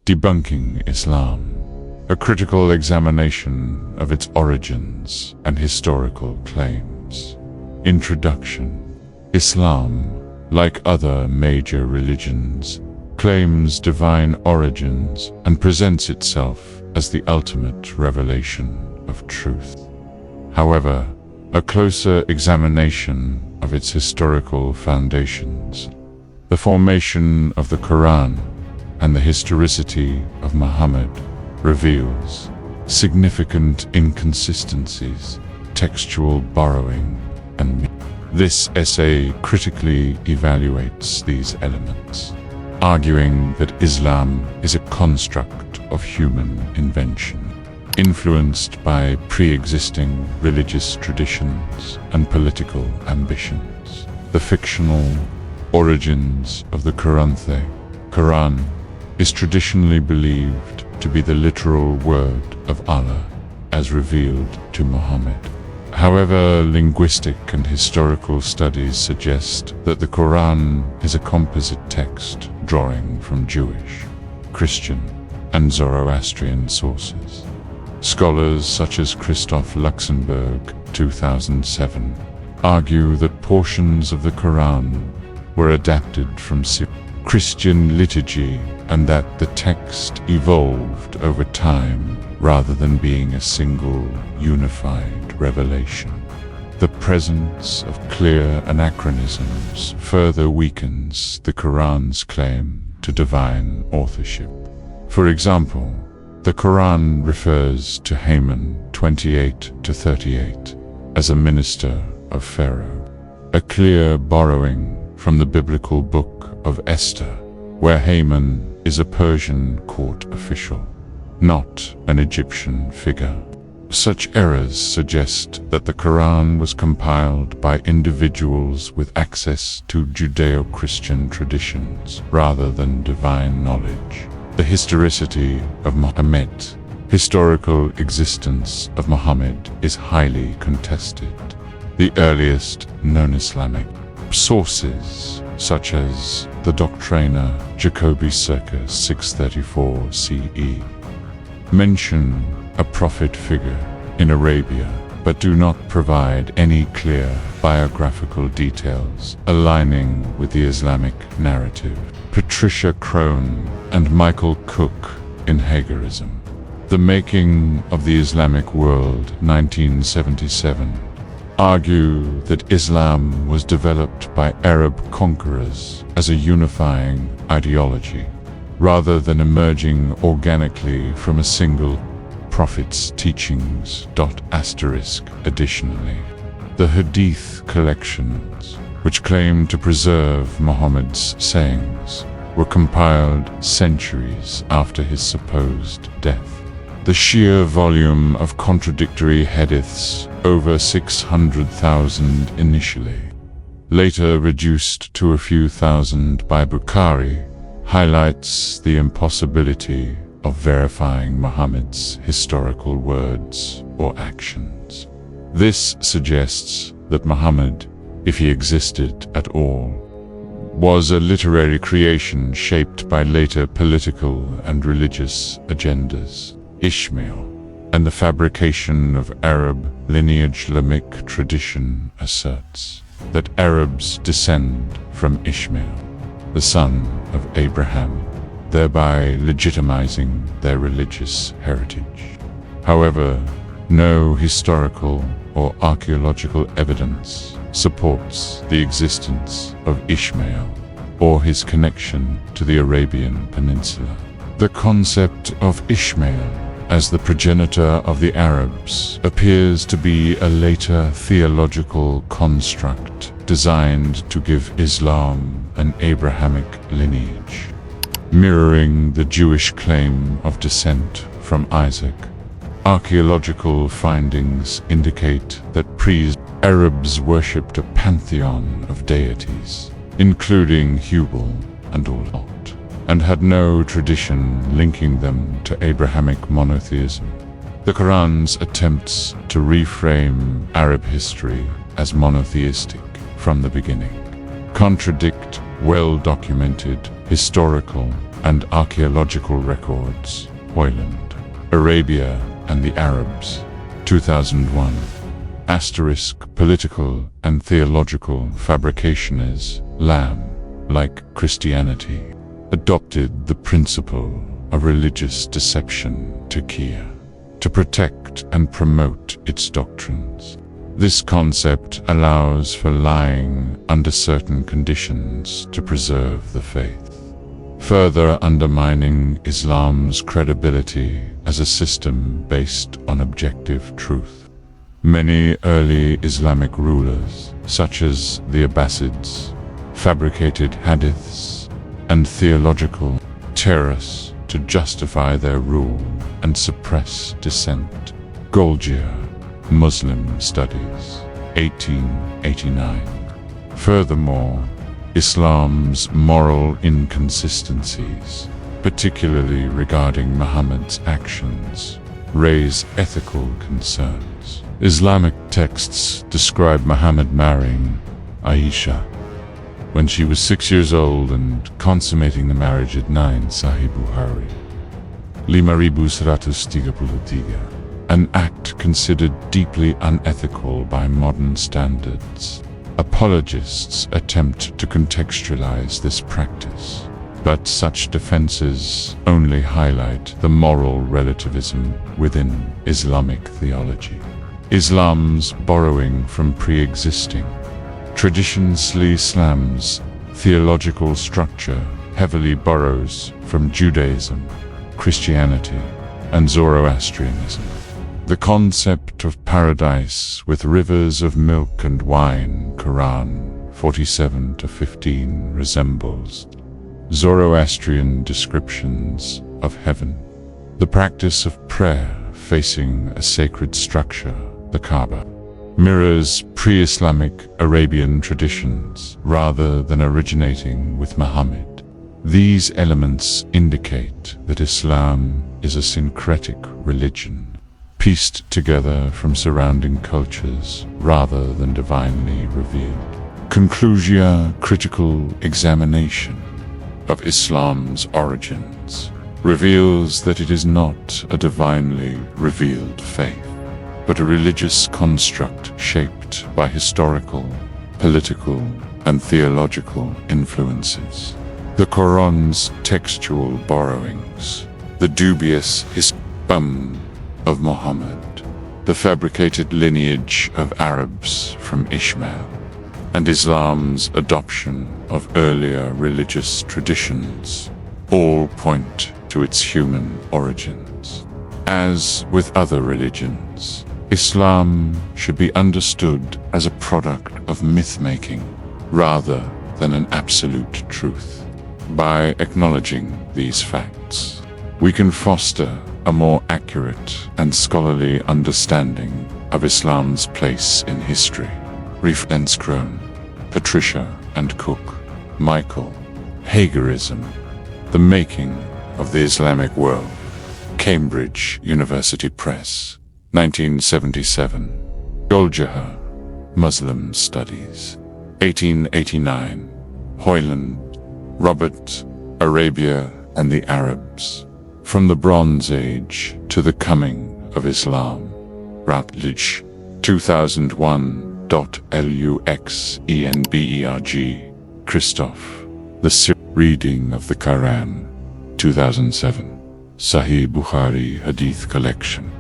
Debunking Islam, a critical examination of its origins and historical claims. Introduction. Islam, like other major religions, claims divine origins and presents itself as the ultimate revelation of truth. However, a closer examination of its historical foundations, the formation of the Quran, and the historicity of Muhammad reveals significant inconsistencies, textual borrowing, and myth. This essay critically evaluates these elements, arguing that Islam is a construct of human invention, influenced by pre-existing religious traditions and political ambitions. The fictional origins of the Quran is traditionally believed to be the literal word of Allah as revealed to Muhammad. However, linguistic and historical studies suggest that the Quran is a composite text drawing from Jewish, Christian, and Zoroastrian sources. Scholars such as Christoph Luxemburg, 2007, argue that portions of the Quran were adapted from Christian liturgy and that the text evolved over time rather than being a single, unified revelation. The presence of clear anachronisms further weakens the Quran's claim to divine authorship. For example, the Quran refers to Haman 28-38 as a minister of Pharaoh, a clear borrowing from the biblical book of Esther, where Haman is a Persian court official, not an Egyptian figure. Such errors suggest that the Quran was compiled by individuals with access to Judeo-Christian traditions rather than divine knowledge. The historicity of Muhammad. Historical existence of Muhammad is highly contested. The earliest known Islamic sources, such as the Doctrina Jacobi circa 634 CE, mention a prophet figure in Arabia, but do not provide any clear biographical details aligning with the Islamic narrative. Patricia Crone and Michael Cook in Hagerism. The Making of the Islamic World, 1977, argue that Islam was developed by Arab conquerors as a unifying ideology, rather than emerging organically from a single prophet's teachings. Additionally, the Hadith collections, which claim to preserve Muhammad's sayings, were compiled centuries after his supposed death. The sheer volume of contradictory hadiths, over 600,000 initially, later reduced to a few thousand by Bukhari, highlights the impossibility of verifying Muhammad's historical words or actions. This suggests that Muhammad, if he existed at all, was a literary creation shaped by later political and religious agendas. Ishmael and the fabrication of Arab lineage. Islamic tradition asserts that Arabs descend from Ishmael, the son of Abraham, thereby legitimizing their religious heritage. However, no historical or archaeological evidence supports the existence of Ishmael or his connection to the Arabian Peninsula. The concept of Ishmael as the progenitor of the Arabs appears to be a later theological construct designed to give Islam an Abrahamic lineage, mirroring the Jewish claim of descent from Isaac. Archaeological findings indicate that pre-Arabs worshipped a pantheon of deities, including Hubal and Ul, and had no tradition linking them to Abrahamic monotheism. The Quran's attempts to reframe Arab history as monotheistic from the beginning contradict well-documented historical and archaeological records, Island, Arabia and the Arabs, 2001. Political and theological fabrication is Lamb, like Christianity, adopted the principle of religious deception to protect and promote its doctrines. This concept allows for lying under certain conditions to preserve the faith, further undermining Islam's credibility as a system based on objective truth. Many early Islamic rulers, such as the Abbasids, fabricated hadiths and theological terrors to justify their rule and suppress dissent. Golgier, Muslim Studies, 1889. Furthermore, Islam's moral inconsistencies, particularly regarding Muhammad's actions, raise ethical concerns. Islamic texts describe Muhammad marrying Aisha when she was 6 years old and consummating the marriage at 9, Sahih Bukhari. 5133, an act considered deeply unethical by modern standards. Apologists attempt to contextualize this practice, but such defenses only highlight the moral relativism within Islamic theology. Islam's borrowing from pre-existing traditions. Islam's theological structure heavily borrows from Judaism, Christianity, and Zoroastrianism. The concept of paradise with rivers of milk and wine, Quran 47-15, resembles Zoroastrian descriptions of heaven. The practice of prayer facing a sacred structure, the Kaaba, mirrors pre-Islamic Arabian traditions rather than originating with Muhammad. These elements indicate that Islam is a syncretic religion, pieced together from surrounding cultures rather than divinely revealed. Conclusion: critical examination of Islam's origins reveals that it is not a divinely revealed faith, but a religious construct shaped by historical, political, and theological influences. The Quran's textual borrowings, the dubious Islam of Muhammad, the fabricated lineage of Arabs from Ishmael, and Islam's adoption of earlier religious traditions all point to its human origins. As with other religions, Islam should be understood as a product of myth-making rather than an absolute truth. By acknowledging these facts, we can foster a more accurate and scholarly understanding of Islam's place in history. Renskron, Patricia and Cook, Michael. Hagerism, The Making of the Islamic World. Cambridge University Press, 1977. Golgiher, Muslim Studies, 1889. Hoyland, Robert, Arabia and the Arabs, From the Bronze Age to the Coming of Islam. Routledge, 2001. Luxemberg, Christoph. The Reading of the Quran, 2007. Sahih Bukhari Hadith Collection.